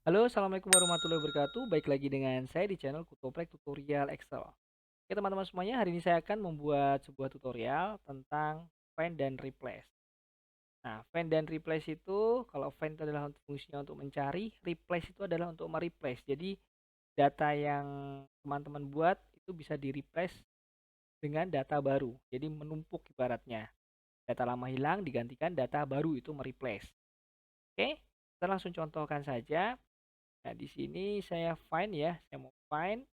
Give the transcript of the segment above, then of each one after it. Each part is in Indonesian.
Halo, assalamualaikum warahmatullahi wabarakatuh. Baik lagi dengan saya di channel Kutoplek Tutorial Excel. Oke, teman-teman semuanya, hari ini saya akan membuat sebuah tutorial tentang find dan replace. Nah, find dan replace itu, kalau find itu adalah fungsinya untuk mencari, replace itu adalah untuk mereplace. Jadi, data yang teman-teman buat itu bisa di-replace dengan data baru. Jadi, menumpuk ibaratnya. Data lama hilang digantikan data baru itu mereplace. Oke, kita langsung contohkan saja. Nah, di sini saya find ya, saya mau find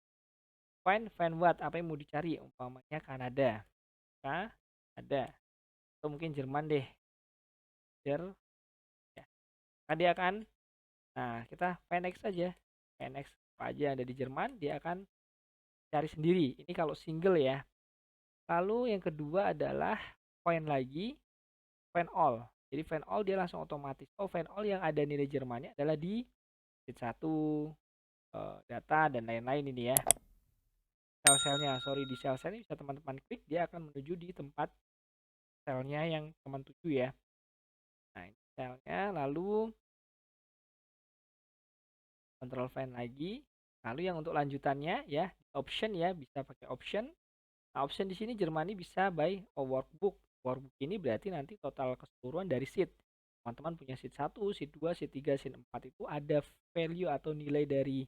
what, apa yang mau dicari, umpamanya Kanada, Kanada, atau mungkin Jerman deh, Jer, ya. Kan dia akan, nah kita find X saja, find X apa aja yang ada di Jerman, dia akan cari sendiri. Ini kalau single ya. Lalu yang kedua adalah find lagi, find all. Jadi find all dia langsung otomatis. Oh, find all yang ada nilai Jermannya adalah di sheet 1, data dan lain-lain ini ya. Sel-selnya, sorry, di sel-sel ini bisa teman-teman klik, dia akan menuju di tempat selnya yang teman tuju ya. Nah, ini selnya, lalu control find lagi. Lalu yang untuk lanjutannya ya, option ya, bisa pakai option. Nah, option di sini Germany bisa by a workbook. Workbook ini berarti nanti total keseluruhan dari sheet. Teman-teman punya sheet 1, sheet 2, sheet 3, sheet 4 itu ada value atau nilai dari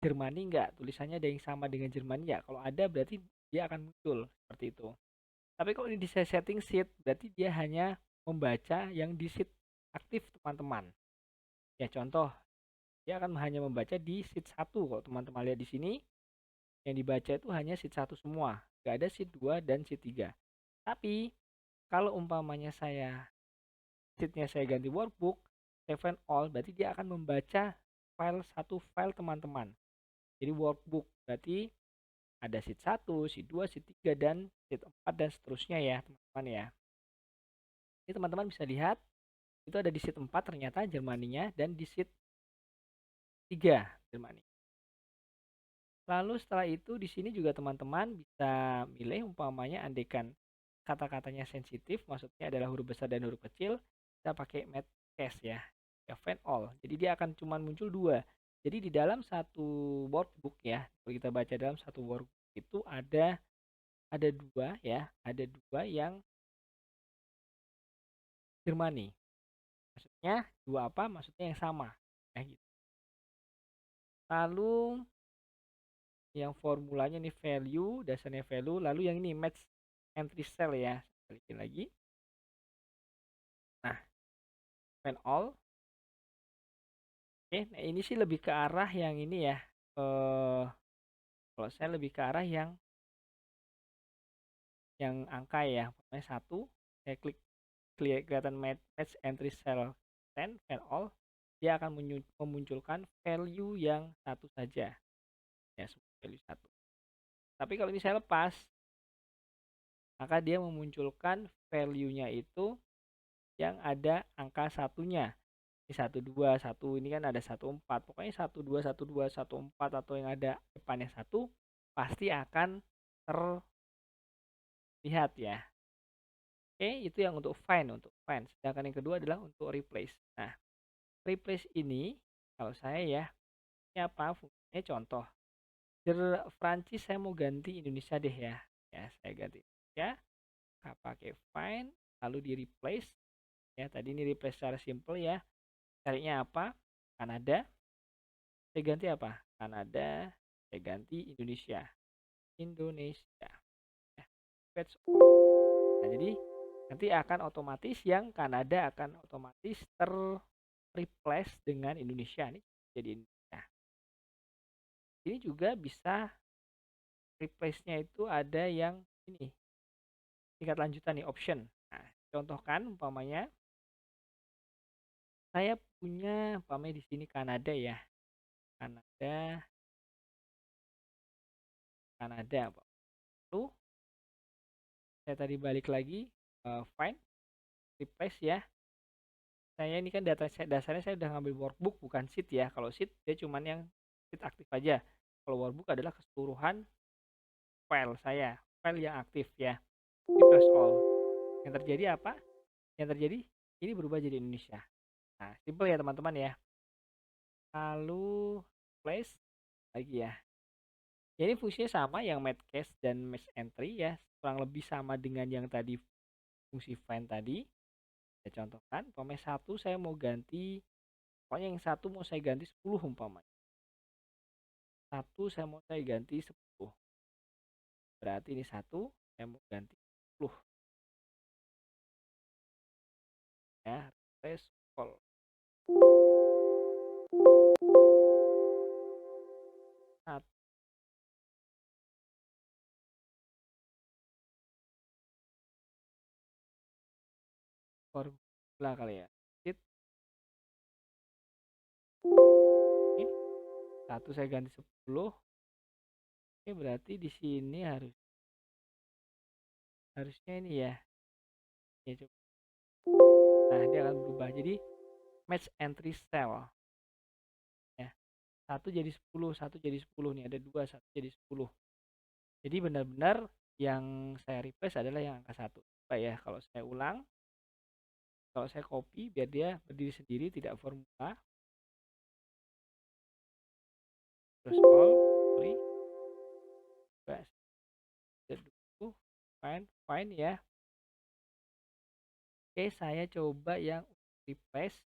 Germany enggak? Tulisannya ada yang sama dengan Germany ya. Kalau ada berarti dia akan muncul seperti itu. Tapi kalau ini di setting sheet, berarti dia hanya membaca yang di sheet aktif teman-teman. Ya contoh, dia akan hanya membaca di sheet 1. Kalau teman-teman lihat di sini, yang dibaca itu hanya sheet 1 semua. Gak ada sheet 2 dan sheet 3. Tapi, kalau umpamanya sheetnya saya ganti workbook, save and all, berarti dia akan membaca satu file teman-teman. Jadi workbook, berarti ada sheet 1, sheet 2, sheet 3, dan sheet 4, dan seterusnya ya teman-teman ya. Ini teman-teman bisa lihat, itu ada di sheet 4 ternyata Jermaninya, dan di sheet 3 Jermani. Lalu setelah itu di sini juga teman-teman bisa milih, umpamanya andaikan kata-katanya sensitif, maksudnya adalah huruf besar dan huruf kecil, kita pakai matchcase ya, find all. Jadi dia akan cuma muncul dua. Jadi di dalam satu workbook ya, kalau kita baca dalam satu workbook itu ada dua ya, ada dua yang Jermani. Maksudnya dua apa? Maksudnya yang sama. Nah, gitu. Lalu yang formulanya nih value, dasarnya value, lalu yang ini match entry cell ya. Balikin lagi. Nah, find all. Oke, nah ini sih lebih ke arah yang ini ya. Kalau saya lebih ke arah yang angka ya. Pokoknya satu, saya klik kelihatan match entry cell 10, find all. Dia akan memunculkan value yang satu saja. Ya, value satu. Tapi kalau ini saya lepas, maka dia memunculkan value-nya itu yang ada angka satunya. Ini 121, ini kan ada 14. Pokoknya 12, 12, 14 atau yang ada depannya 1 pasti akan terlihat ya. Oke, itu yang untuk find. Sedangkan yang kedua adalah untuk replace. Nah, replace ini kalau saya ya, ini apa fungsinya? Contoh, Prancis saya mau ganti Indonesia deh ya. Ya, saya ganti ya. Pakai find lalu di replace ya. Tadi ini replace secara simple ya. Carinya apa? Kanada. Saya ganti apa? Kanada. Saya ganti Indonesia. Indonesia. Ya. Nah, jadi nanti akan otomatis yang Kanada akan otomatis replace dengan Indonesia nih. Jadi Indonesia. Ini juga bisa replace-nya itu ada yang ini. Tingkat lanjutan nih option. Nah, contohkan umpamanya saya punya umpamanya di sini Kanada ya. Kanada, Kanada. Lalu saya tadi balik lagi find replace ya. Saya ini kan dasarnya saya udah ngambil workbook bukan sheet ya. Kalau sheet dia cuman yang sheet aktif aja. Kalau workbook adalah keseluruhan file saya, file yang aktif ya. Replace all. Yang terjadi apa? Yang terjadi ini berubah jadi Indonesia. Nah, simple ya teman-teman ya. lalu replace lagi ya. Ini fungsinya sama yang match case dan match entry ya, kurang lebih sama dengan yang tadi fungsi find tadi. Saya contohkan, umpamanya satu saya mau ganti, pokoknya yang satu mau saya ganti 10 umpamanya. Satu saya ganti 10. Berarti ini satu saya mau ganti 10 ya, replace all. Satu formula kali ya. Hit. Oke. Satu saya ganti 10. Oke, berarti di sini harusnya ini ya. Ya, coba. Nah, dia akan berubah jadi match entry cell ya. Satu jadi 10, satu jadi 10 nih, ada dua, satu jadi 10. Jadi benar-benar yang saya replace adalah yang angka 1. Coba ya, kalau saya ulang, kalau saya copy biar dia berdiri sendiri tidak formula. Terus all, sorry. Dulu, fine ya. Oke, saya coba yang replace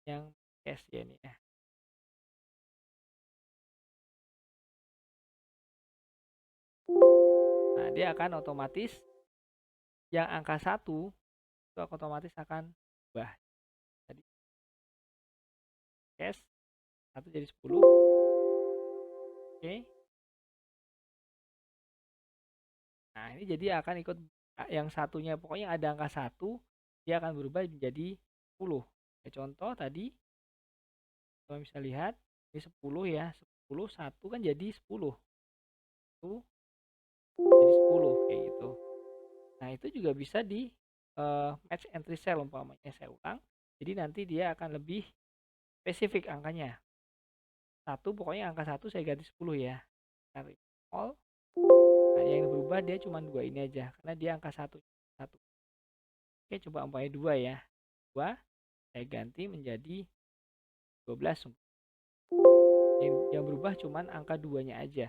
yang case ya ini ya. Nah, dia akan otomatis yang angka 1 itu otomatis akan berubah. Tadi case 1 jadi 10. Oke. Nah, ini jadi akan ikut yang satunya, pokoknya ada angka 1, dia akan berubah menjadi 10. Contoh tadi, kalau bisa lihat, ini 10 ya, 10, 1 kan jadi 10. 1 jadi 10, kayak gitu. Nah, itu juga bisa di match entry cell umpamanya saya ulang. Jadi nanti dia akan lebih spesifik angkanya. 1, pokoknya angka 1 saya ganti 10 ya. Cari all. Nah, yang berubah dia cuma 2 ini aja, karena dia angka 1. Oke, coba umpamanya 2 ya. 2 saya ganti menjadi 12. Yang berubah cuma angka 2-nya aja.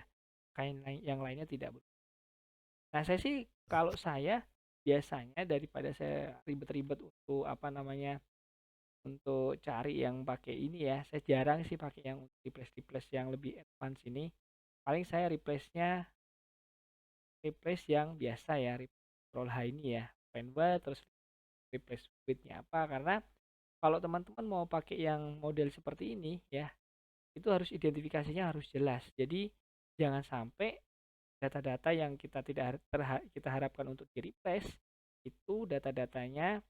Yang lainnya tidak berubah. Nah, saya sih kalau saya biasanya daripada saya ribet-ribet untuk untuk cari yang pakai ini ya, saya jarang sih pakai yang replace yang lebih advance ini. Paling saya replace yang biasa ya, roll high ini ya, find what, terus replace with-nya apa, karena kalau teman-teman mau pakai yang model seperti ini ya, itu harus identifikasinya harus jelas. Jadi jangan sampai data-data yang kita harapkan untuk di replace itu data-datanya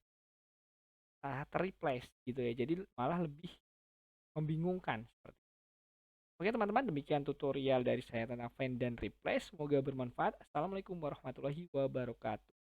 terreplace gitu ya. Jadi malah lebih membingungkan seperti itu. Oke teman-teman, demikian tutorial dari saya tentang find dan replace. Semoga bermanfaat. Assalamualaikum warahmatullahi wabarakatuh.